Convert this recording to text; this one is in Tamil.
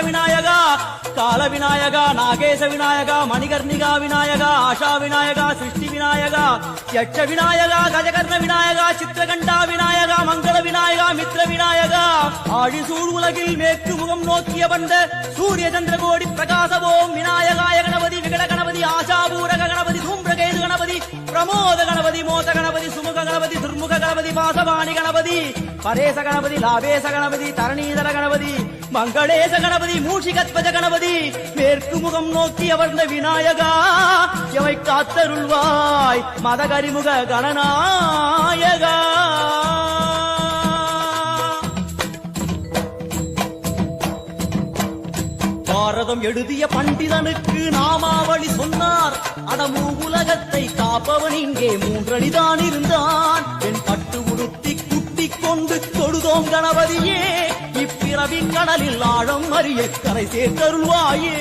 விநாயகா கால விநாயகா நாகேச விநாயகா மணிகர்ணிகா விநாயகா ஆஷா விநாயகா சிருஷ்டி விநாயகா யட்ச விநாயகா கஜகர்ண விநாயகா சித்திரகண்டா விநாயகா மங்கள விநாயகா மித்ர விநாயகா ஆழிசூழ் உலகில் மேற்கு முகம் நோக்கிய வந்த சூரிய சந்திரகோடி பிரகாசவோம் விநாயகாய கணபதி விகட கணபதி ஆசாபூரக கணபதி தூம்பிரகேது கணபதி பிரமோத கணபதி மோத கணபதி சுமுக கணபதி துர்முக கணபதி வாசவாணி கணபதி பரேச கணபதி லாபேச கணபதி தரணீதர கணபதி மங்களேச கணபதி மூஷிகத்வஜ கணபதி மேற்கு முகம் நோக்கி அமர்ந்த விநாயகா எவை காத்தருள்வாய் மதகரிமுக கணநாயகா. பாரதம் எழுதிய பண்டிதனுக்கு நாமாவளி சொன்னார். அடமூ உலகத்தை காப்பவன் இங்கே மூன்றடிதான் இருந்தான். என் பட்டு உடுத்தி குட்டிக் கொண்டு தொழுதோம் கணபதியே, இப்பிறவின் கடலில் ஆழம் அறிய கரை சேர்த்தருள்வாயே.